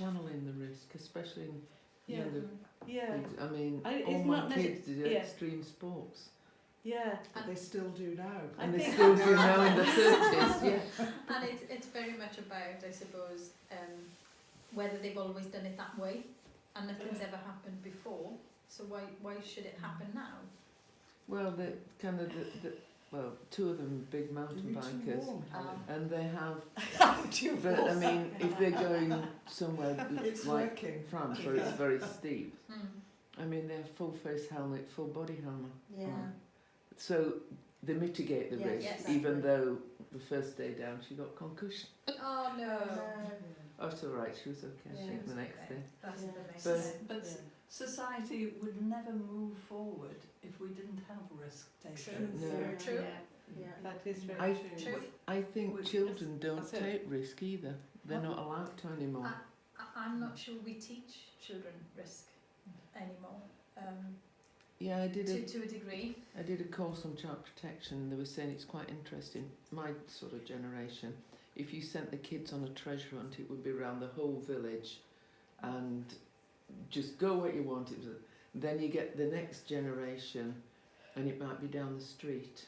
channeling the risk, especially in younger Yeah. kids. I mean, It's all not my kids did yeah. extreme sports. Yeah. But they still do now. And they still do now in the 30s, yeah. And it's very much about, I suppose, whether they've always done it that way, and nothing's ever happened before. So why should it happen now? Well, well, two of them are big mountain bikers, and they have. But I mean, if they're going somewhere It's like working. France, where it's very steep, Mm. I mean, they have full face helmet, full body helmet. Yeah. So they mitigate the Yes, risk, yes. even though the first day down she got concussion. Oh no. Oh, it's all right. She was okay. I think the next day. That's Yeah. the main thing. But society would never move forward if we didn't have risk taking. True. No. True. Yeah. That is very I- true. True. I think Which- children don't That's it. take risk either. They're not allowed to anymore. I'm not sure we teach children risk anymore. Yeah, I did To a degree. I did a course on child protection. They were saying it's quite interesting. My sort of generation, if you sent the kids on a treasure hunt, it would be around the whole village, and just go where you want. Then you get the next generation, and it might be down the street.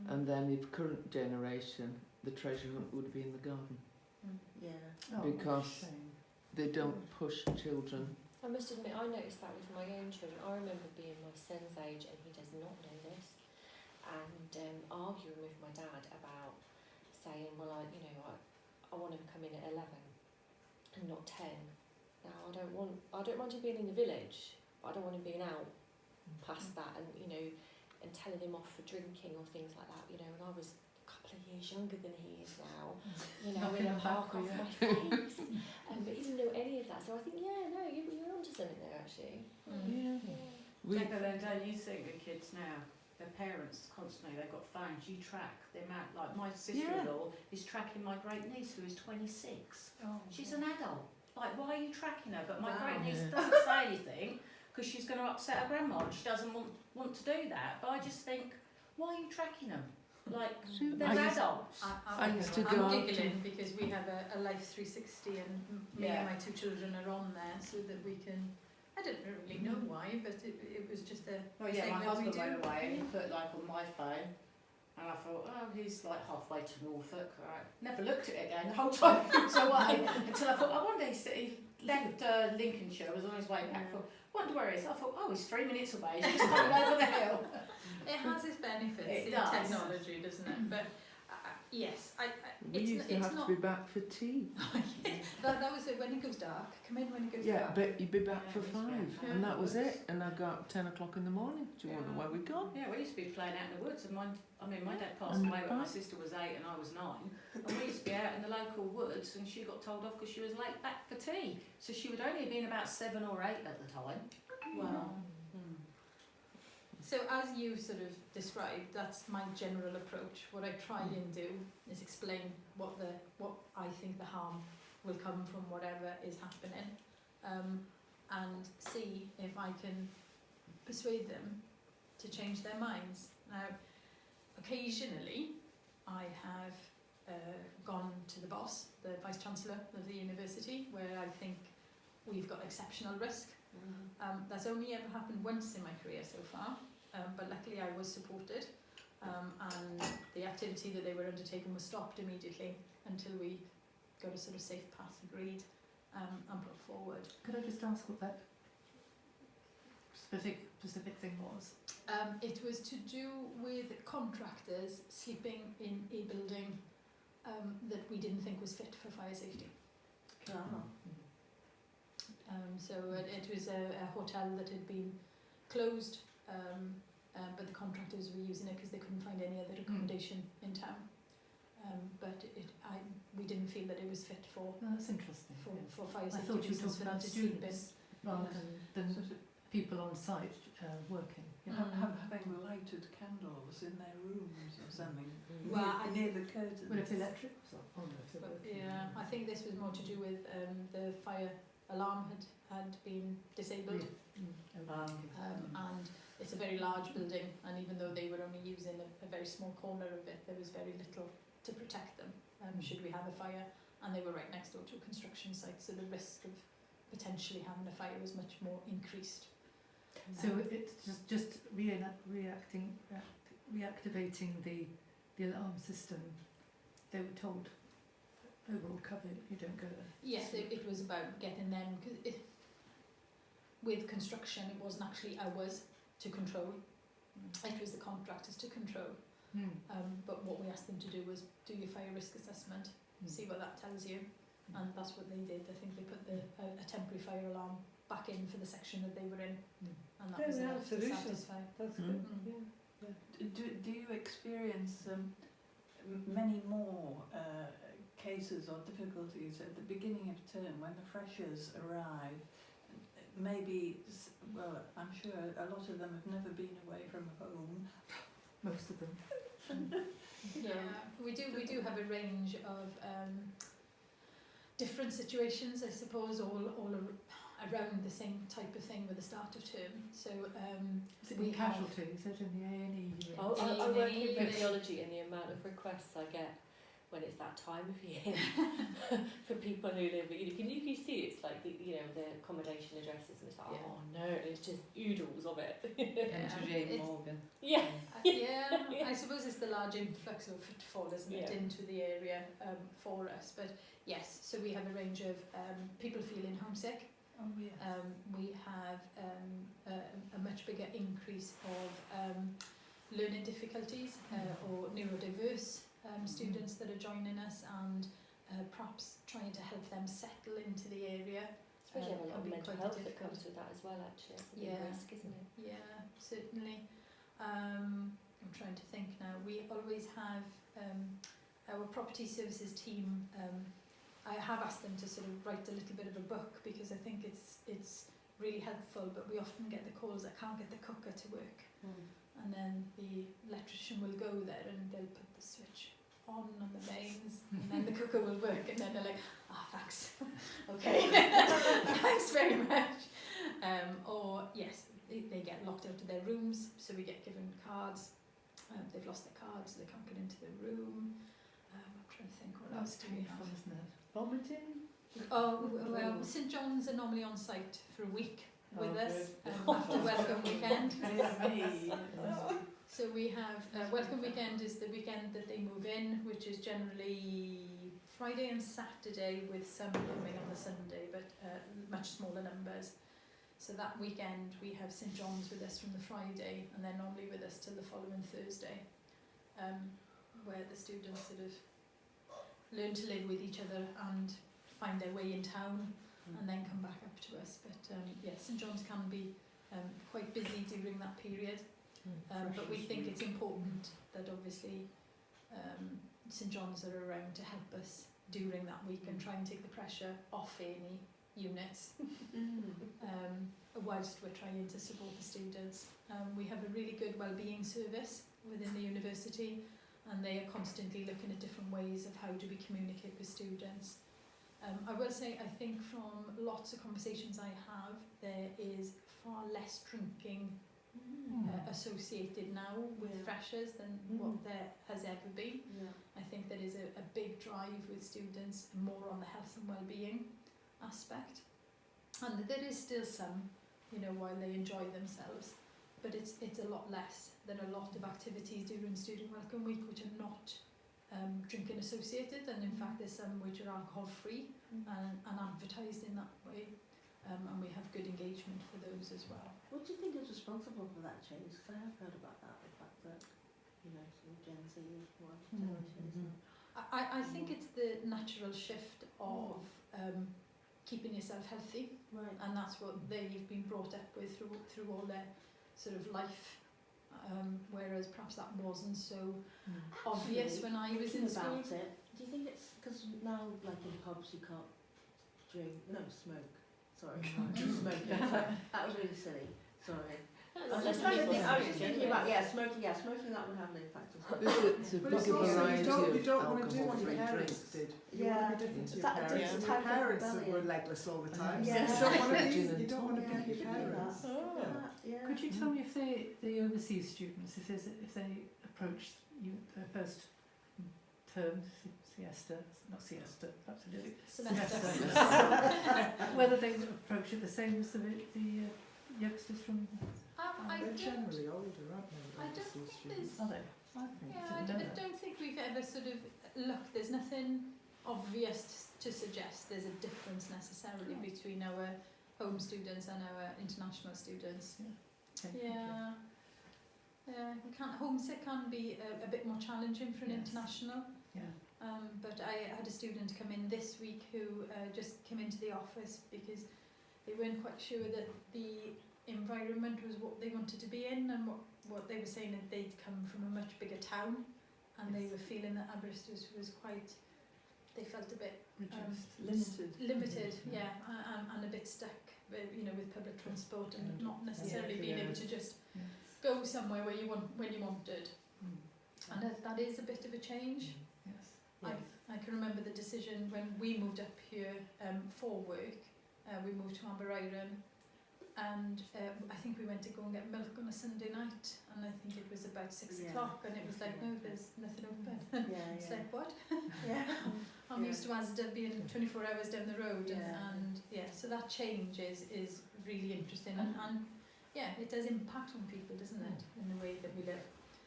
And then the current generation, the treasure hunt would be in the garden. Yeah. Oh, Because shame. they don't push children. I must admit, I noticed that with my own children. I remember being my son's age, and he does not know this, and arguing with my dad about saying, well, I want him to come in at 11 and not 10. Now, I don't mind him being in the village, but I don't want him being out past that, and and telling him off for drinking or things like that. And I was a couple of years younger than he is now. In a park off my face, but he didn't know any of that. So I think, you're onto something there actually. Yeah. Don't you think the kids now, their parents constantly, they've got phones, you track the amount, like my sister-in-law is tracking my great niece who is 26. Oh, She's an adult. Like, why are you tracking her? But my Wow. great niece Yeah. doesn't say anything because she's going to upset her grandma and she doesn't want to do that. But I just think, why are you tracking them? Like, they're I used- adults. I used to go I'm out giggling because we have a Life 360 and me and my two children are on there so that we can. I don't really know why, but it was just a Oh yeah, thing my that husband we do. went away and he put like on my phone, and I thought, oh, he's like halfway to Norfolk. Right, never looked at it again the whole time he was away until I thought, I wonder he left Lincolnshire, was on his way back. I thought, wonder where he is. I thought, oh, he's 3 minutes away. He's just going over the hill. It has its benefits, It in does. technology, doesn't it? But yes, We it's used to it's have not. to be back for tea. That was it. When it goes dark, come in when it goes Yeah, dark. but you'd be back for Yeah, 5, yeah. and that was it. And I'd go out 10 o'clock in the morning. Do you wonder where we'd gone? Yeah, we used to be playing out in the woods, and my dad passed And away when my back. sister was 8 and I was 9, and we used to be out in the local woods, and she got told off because she was late back for tea. So she would only have been about 7 or 8 at the time. Wow. So as you sort of described, that's my general approach. What I try and do is explain what I think the harm will come from whatever is happening, and see if I can persuade them to change their minds. Now, occasionally, I have gone to the boss, the Vice Chancellor of the university, where I think we've got exceptional risk. That's only ever happened once in my career so far, but luckily I was supported, and the activity that they were undertaking was stopped immediately until we got a sort of safe path agreed and put forward. Could I just ask what that specific thing was? It was to do with contractors sleeping in a building that we didn't think was fit for fire safety. So it was a hotel that had been closed, but the contractors were using it because they couldn't find any other accommodation in town. But we didn't feel that it was fit for That's interesting. for fire I safety thought you were reasons talking for them about to sleep in. students rather than people on site working. Having lighted candles in their rooms or something Well, near the curtains. But if the electric was on, oh no, if they're But, working. yeah, I think this was more to do with the fire alarm had been disabled, and it's a very large building, and even though they were only using a very small corner of it, there was very little to protect them should we have a fire, and they were right next door to a construction site, so the risk of potentially having a fire was much more increased. So it's just reactivating the alarm system. They were told, overall cover, you don't go there. Yes, it was about getting them, because with construction it wasn't actually ours to control, it was the contractors to control. But what we asked them to do was do your fire risk assessment, see what that tells you, and that's what they did. I think they put a temporary fire alarm back in for the section that they were in, and that was enough to satisfy. That's good. Do you experience many more cases or difficulties at the beginning of term when the freshers arrive? Maybe, well, I'm sure a lot of them have never been away from home. Most of them. Yeah, we do have a range of different situations, I suppose, all around the same type of thing with the start of term. So Is it we in have casualty? Is it in the A&E? I work in A&E. radiology, and the amount of requests I get when it's that time of year for people who live, you can see it's like the accommodation addresses, and it's like, oh no, it's just oodles of it. Morgan. Yeah. yeah, I suppose it's the large influx of footfall, isn't it, into the area for us. But yes, so we have a range of people feeling homesick. Oh yes. We have a much bigger increase of learning difficulties or neurodiverse students that are joining us, and perhaps trying to help them settle into the area. Especially have a lot can of be mental quite health that difficult. comes with that as well, actually. It's a big Yeah. risk, isn't it? Yeah, certainly. I'm trying to think now. We always have our property services team. I have asked them to sort of write a little bit of a book, because I think it's really helpful, but we often get the calls, I can't get the cooker to work. And then the electrician will go there and they'll put the switch on the mains, and then the cooker will work, and then they're like, thanks. Okay. Thanks very much. Or yes, they get locked out of their rooms, so we get given cards. They've lost their cards, they can't get into their room. I'm trying to think what else do we have. Isn't it? Vomiting? Oh, well, St John's are normally on site for a week with Oh, us good. after welcome weekend. Me. So we have welcome weekend is the weekend that they move in, which is generally Friday and Saturday, with some coming on the Sunday, but much smaller numbers. So that weekend we have St John's with us from the Friday, and they're normally with us till the following Thursday, where the students sort of learn to live with each other and find their way in town, and then come back up to us. But St John's can be quite busy during that period. But we think it's important that obviously St John's are around to help us during that week and try and take the pressure off any units whilst we're trying to support the students. We have a really good wellbeing service within the university, and they are constantly looking at different ways of how do we communicate with students. I will say, I think from lots of conversations I have, there is far less drinking associated now with freshers than what there has ever been. I think there is a big drive with students more on the health and well-being aspect, and there is still some, while they enjoy themselves, but it's a lot less. There are a lot of activities during Student Welcome Week which are not drinking associated, and in fact there's some which are alcohol free and advertised in that way. And we have good engagement for those as well. What do you think is responsible for that change? Because I have heard about that, the fact that, sort of Gen Z generation isn't. I think it's the natural shift of keeping yourself healthy, Right. and that's what they've been brought up with through all their sort of life, whereas perhaps that wasn't so obvious when I was in school. About it, do you think it's because now, like in pubs, you can't smoke? Sorry, smoke. That was really silly. Sorry. I was just thinking about smoking. Yeah, smoking, that would have an impact as well. There's a But it's bigger also variety you don't want to do what alcohol-free your parents drinks. did. You Yeah. want to be different to Is your that a parents. different Your type of parents rebellion? were legless all the time. Yeah. So you don't want to be. Yeah. You don't want to Yeah, be you your could do parents. that. Yeah. Could you tell me if the overseas students, if they approach you their first term, siesta, not siesta, perhaps it is. Semester. Whether they approach it the same as the youngsters from. I They're don't. generally older, aren't they? I don't overseas think students? Are they? I think Yeah, I I didn't know that. don't think we've ever sort of looked. There's nothing obvious to suggest there's a difference necessarily No. between our home students and our international students. Okay, Yeah. Yeah, homesick can be a bit more challenging for an Yes. international. Yeah. But I had a student come in this week who just came into the office because they weren't quite sure that the environment was what they wanted to be in, and what they were saying that they'd come from a much bigger town, and they were feeling that Aberystwyth was quite, they felt a bit Reduced. limited, yeah, and a bit stuck with, with public transport and not necessarily being able to just Yes. go somewhere where you wanted. Mm. And that is a bit of a change. Yes. I can remember the decision when we moved up here for work. We moved to Aberyron, and I think we went to go and get milk on a Sunday night, and I think it was about 6 Yeah. o'clock, and it was like, no, there's nothing open. Yeah, It's yeah. like, what? Yeah. I'm Yeah. used to Asda being 24 hours down the road, Yeah. and yeah, so that change is really interesting, and yeah, it does impact on people, doesn't it, in the way that we live.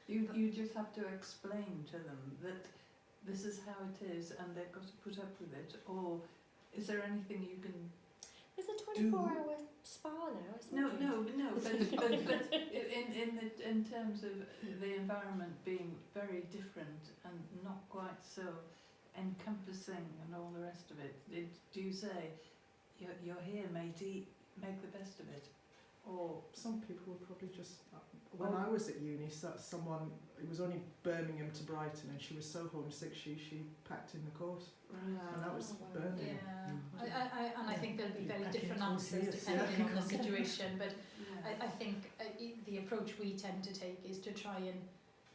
You just have to explain to them that this is how it is and they've got to put up with it, or is there anything you can... There's a 24-hour spa now, isn't No, there? but in terms of the environment being very different and not quite so encompassing and all the rest of it, do you say, you're here matey, make the best of it? Or Some people will probably just... When I was at uni, someone, it was only Birmingham to Brighton, and she was so homesick she packed in the course, and that was Oh, wow. Birmingham. Yeah, and I think there'll be very I different think answers yes, depending yeah. on the situation, but yeah. I think the approach we tend to take is to try and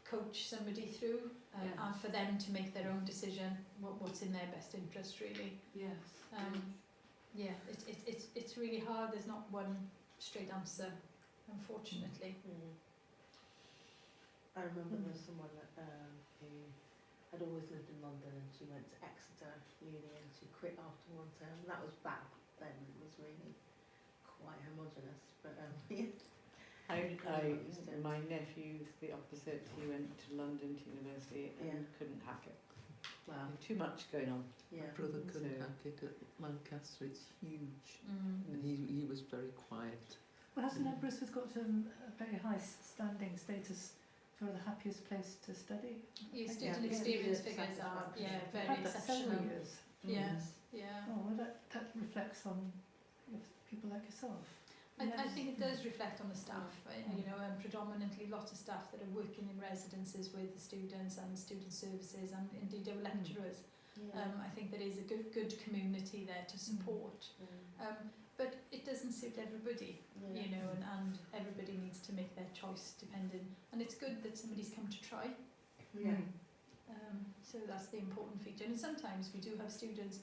coach somebody through Yeah. and for them to make their own decision, what's in their best interest really. Yes. Yeah, it's really hard, there's not one straight answer, unfortunately. I remember there was someone who had always lived in London, and she went to Exeter Uni and she quit after one term. That was back then, it was really quite homogenous, but My nephew's the opposite. He went to London to university and Yeah. couldn't hack it. wow, Too much going on. yeah. My brother couldn't So- hack it at Lancaster, it's huge. Mm. And he was very quiet. Well, hasn't Aberystwyth got a very high standing status for the happiest place to study? Your Yeah. student Yeah. experience Yeah. figures are Satisfaction. very Had that several exceptional. years. Yeah. Oh, well, that reflects on people like yourself. I think it does reflect on the staff, Mm. predominantly lots of staff that are working in residences with the students and student services and indeed our lecturers. Yeah. I think there is a good community there to support. But it doesn't suit everybody, and everybody needs to make their choice depending. And it's good that somebody's come to try. Yeah. So that's the important feature. And sometimes we do have students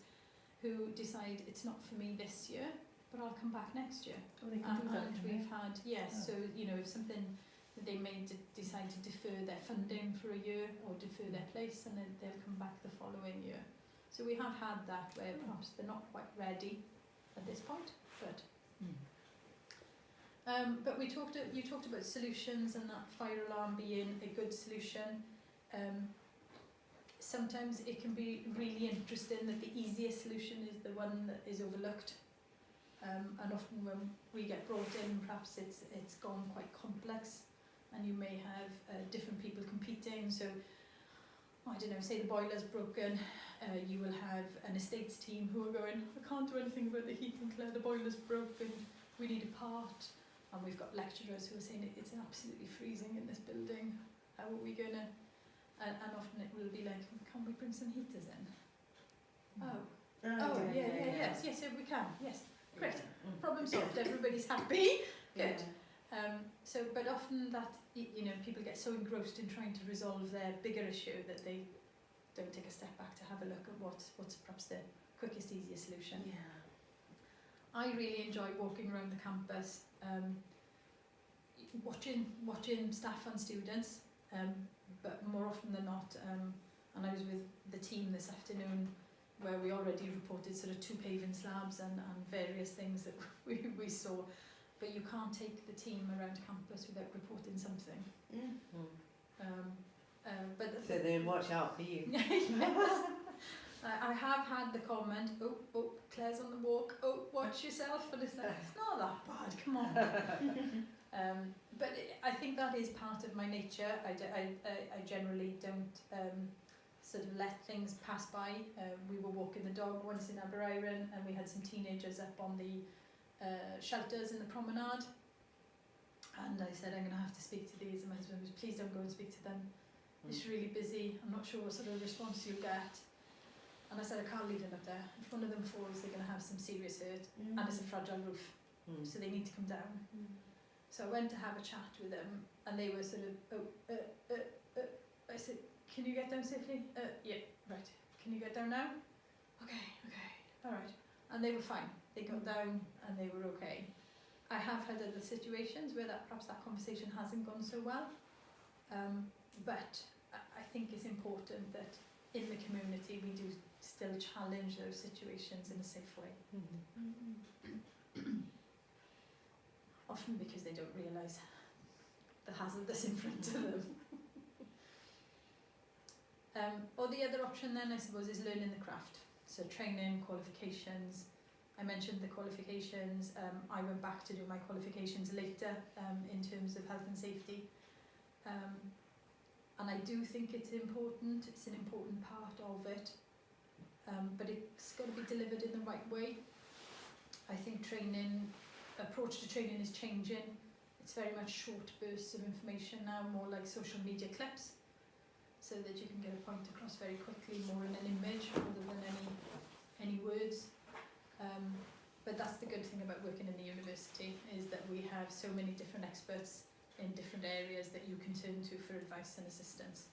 who decide it's not for me this year, but I'll come back next year. Oh, they can do that, And can we've they? had, yes, Oh. so, if something, they may decide to defer their funding for a year or defer their place, and then they'll come back the following year. So we have had that where perhaps they're not quite ready at this point, but... But you talked about solutions and that fire alarm being a good solution. Sometimes it can be really interesting that the easiest solution is the one that is overlooked. And often when we get brought in, perhaps it's gone quite complex, and you may have different people competing. So, I don't know, say the boiler's broken, you will have an estates team who are going, I can't do anything about the heating, Claire, the boiler's broken, we need a part. And we've got lecturers who are saying it's absolutely freezing in this building, how are we going to... And often it will be like, can we bring some heaters in? Yes, we can, yes. Great. Problem solved, everybody's happy. Good. But often that, people get so engrossed in trying to resolve their bigger issue that they don't take a step back to have a look at what's perhaps the quickest, easiest solution. Yeah. I really enjoy walking around the campus, watching staff and students, but more often than not, And I was with the team this afternoon where we already reported sort of 2 paving slabs and various things that we saw. But you can't take the team around campus without reporting something. So then watch out for you. Yes. I have had the comment, oh, Claire's on the walk, oh, watch yourself, and it's like, it's not that bad, come on. But I think that is part of my nature. I generally don't sort of let things pass by. We were walking the dog once in Aberystwyth and we had some teenagers up on the shelters in the promenade. And I said, I'm going to have to speak to these. And my husband was, please don't go and speak to them. It's really busy. I'm not sure what sort of response you'll get. And I said, I can't leave them up there. If one of them falls, they're going to have some serious hurt. And it's a fragile roof. So they need to come down. So I went to have a chat with them and they were sort of, I said, can you get down safely? Yeah, right. Can you get down now? Okay, all right. And they were fine. They got down and they were okay. I have had other situations where perhaps that conversation hasn't gone so well. But I think it's important that in the community we do still challenge those situations in a safe way. Often because they don't realise the hazard that's in front of them. Or the other option then, I suppose, is learning the craft. So training, qualifications. I mentioned the qualifications. I went back to do my qualifications later in terms of health and safety. And I do think it's important. It's an important part of it. But it's got to be delivered in the right way. I think approach to training is changing. It's very much short bursts of information now, more like social media clips, so that you can get a point across very quickly, more in an image rather than any words. But that's the good thing about working in the university, is that we have so many different experts in different areas that you can turn to for advice and assistance.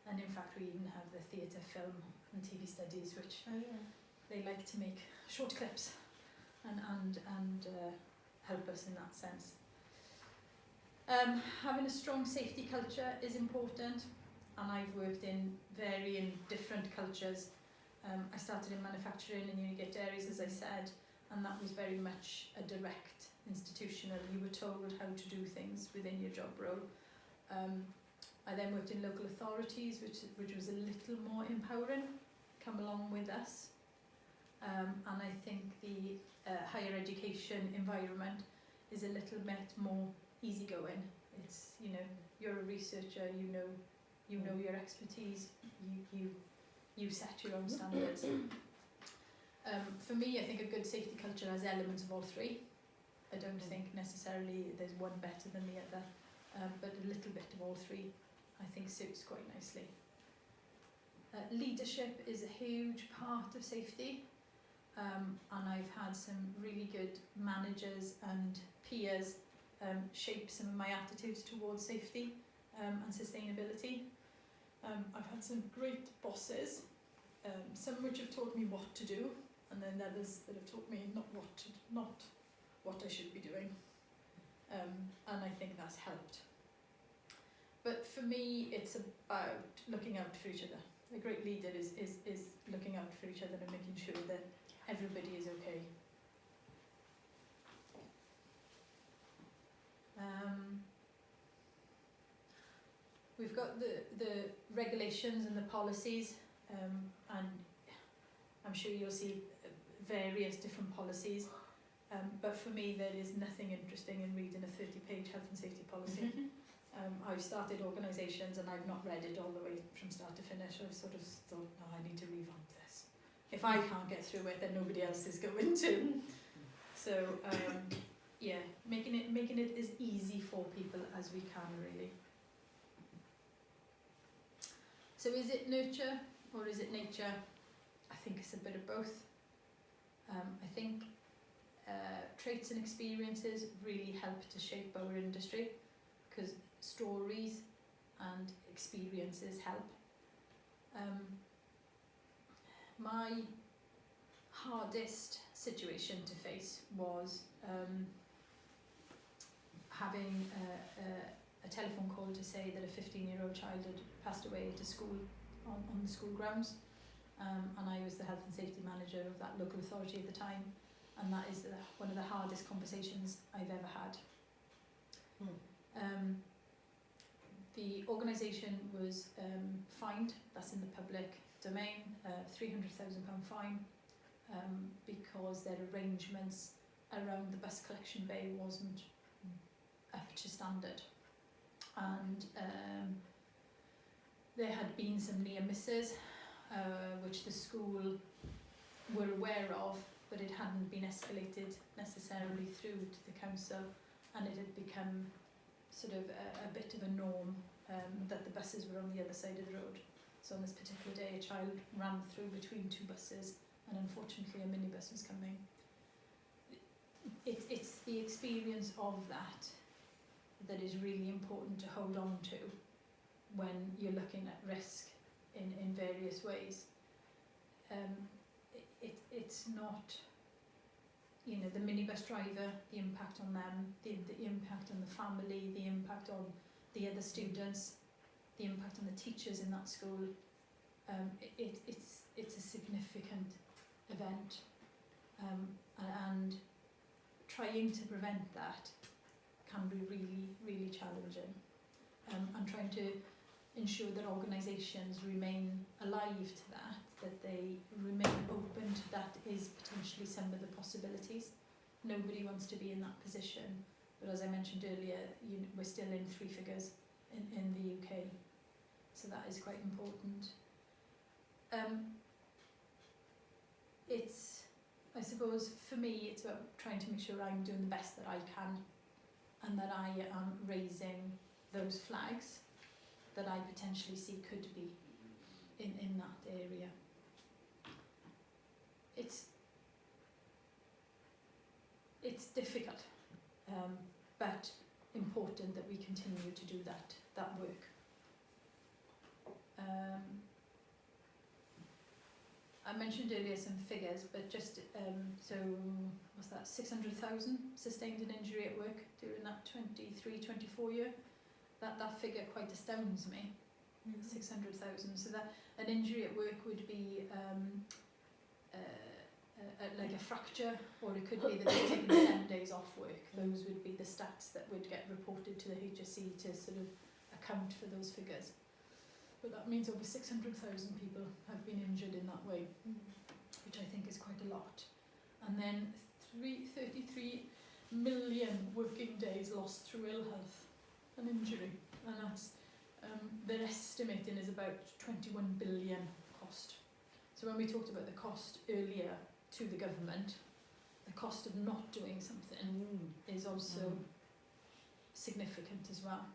And in fact, we even have the theatre, film and TV studies, which they like to make short clips and help us in that sense. Having a strong safety culture is important, and I've worked in varying different cultures. I started in manufacturing in Unigate Dairies, as I said, and that was very much a direct institutional. You were told how to do things within your job role. I then worked in local authorities, which was a little more empowering, come along with us. And I think the higher education environment is a little bit more easygoing. It's, you're a researcher, you know your expertise, you set your own standards. For me, I think a good safety culture has elements of all three. I don't think necessarily there's one better than the other, but a little bit of all three I think suits quite nicely. Leadership is a huge part of safety, and I've had some really good managers and peers shape some of my attitudes towards safety and sustainability. I've had some great bosses, some which have taught me what to do, and then others that have taught me not what I should be doing, and I think that's helped. But for me, it's about looking out for each other. A great leader is looking out for each other and making sure that everybody is okay. We've got the regulations and the policies, and I'm sure you'll see various different policies, but for me there is nothing interesting in reading a 30-page health and safety policy. I've started organisations and I've not read it all the way from start to finish. I've sort of thought, no, I need to revamp this. If I can't get through it, then nobody else is going to. So yeah, making it as easy for people as we can, really. So is it nurture or is it nature? I think it's a bit of both. I think traits and experiences really help to shape our industry, because stories and experiences help. My hardest situation to face was having a telephone call to say that a 15-year-old child had passed away at a school on the school grounds, and I was the health and safety manager of that local authority at the time, and that is one of the hardest conversations I've ever had. The organisation was fined, that's in the public domain, £300,000 fine, because their arrangements around the bus collection bay wasn't up to standard. And there had been some near misses, which the school were aware of, but it hadn't been escalated necessarily through to the council, and it had become sort of a bit of a norm that the buses were on the other side of the road. So on this particular day, a child ran through between two buses, and unfortunately a minibus was coming. It's the experience of that is really important to hold on to when you're looking at risk in various ways. It's not, you know, the minibus driver, the impact on them, the impact on the family, the impact on the other students, the impact on the teachers in that school. It's a significant event, and trying to prevent that can be really, really challenging. And trying to ensure that organisations remain alive to that they remain open to that is potentially some of the possibilities. Nobody wants to be in that position, but as I mentioned earlier, we're still in 3 figures in the UK, so that is quite important. I suppose for me it's about trying to make sure I'm doing the best that I can, and that I am raising those flags that I potentially see could be in that area. It's difficult, but important that we continue to do that work. I mentioned earlier some figures, but just so was that 600,000 sustained an injury at work during that 23-24 year? That figure quite astounds me. 600,000. So that an injury at work would be like a fracture, or it could be that they've taken 7 days off work. Those would be the stats that would get reported to the HS&E to sort of account for those figures. But that means over 600,000 people have been injured in that way, which I think is quite a lot. And then 33 million working days lost through ill health and injury, and that's they're estimating is about 21 billion cost. So when we talked about the cost earlier to the government, the cost of not doing something is also significant as well.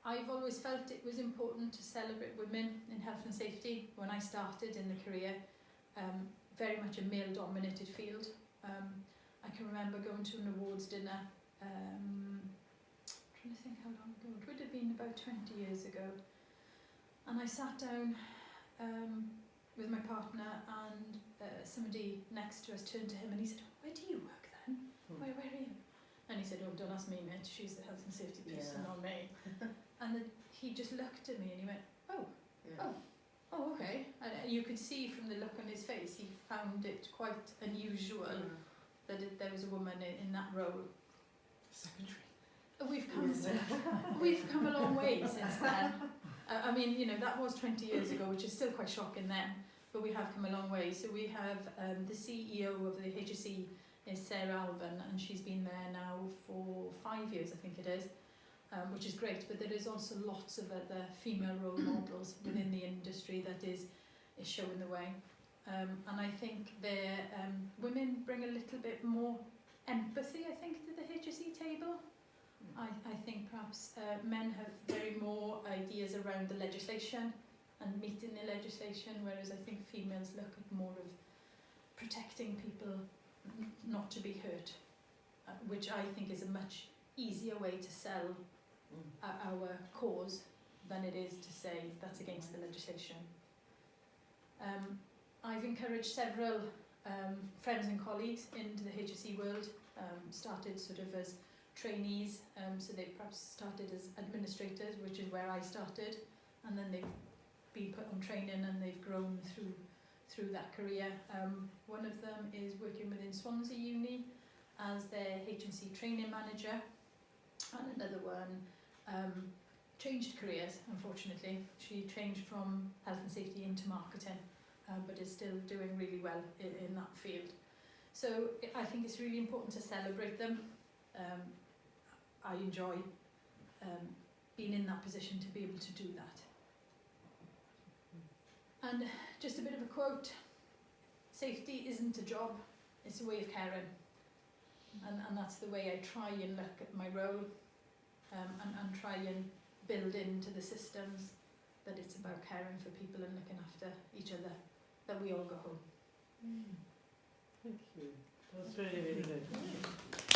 I've always felt it was important to celebrate women in health and safety. When I started in the career, very much a male-dominated field. I can remember going to an awards dinner, trying to think how long ago, it would have been about 20 years ago. And I sat down with my partner, and somebody next to us turned to him and he said, "Where do you work then? Where are you?" And he said, "Oh, don't ask me, mate, she's the health and safety person, not me." And he just looked at me and he went, oh, okay. And you could see from the look on his face, he found it quite unusual that there was a woman in that role. Secondary. We've come a long way since then. I mean, you know, that was 20 years ago, which is still quite shocking then, but we have come a long way. So we have the CEO of the HS&E is Sarah Alban, and she's been there now for 5 years, I think it is. Which is great, but there is also lots of other female role models within the industry that is showing the way. And I think women bring a little bit more empathy, I think, to the HS&E table. I think perhaps men have very more ideas around the legislation and meeting the legislation, whereas I think females look at more of protecting people not to be hurt, which I think is a much easier way to sell our cause than it is to say that's against the legislation. I've encouraged several friends and colleagues into the HS&E world, started sort of as trainees, so they've perhaps started as administrators, which is where I started, and then they've been put on training and they've grown through that career. One of them is working within Swansea Uni as their H&C training manager, and another one changed careers, unfortunately. She changed from health and safety into marketing, but is still doing really well in that field. So I think it's really important to celebrate them. I enjoy being in that position to be able to do that. And just a bit of a quote: safety isn't a job, it's a way of caring. And that's the way I try and look at my role, and try and build into the systems that it's about caring for people and looking after each other, that we all go home. Thank you. That's really, really good.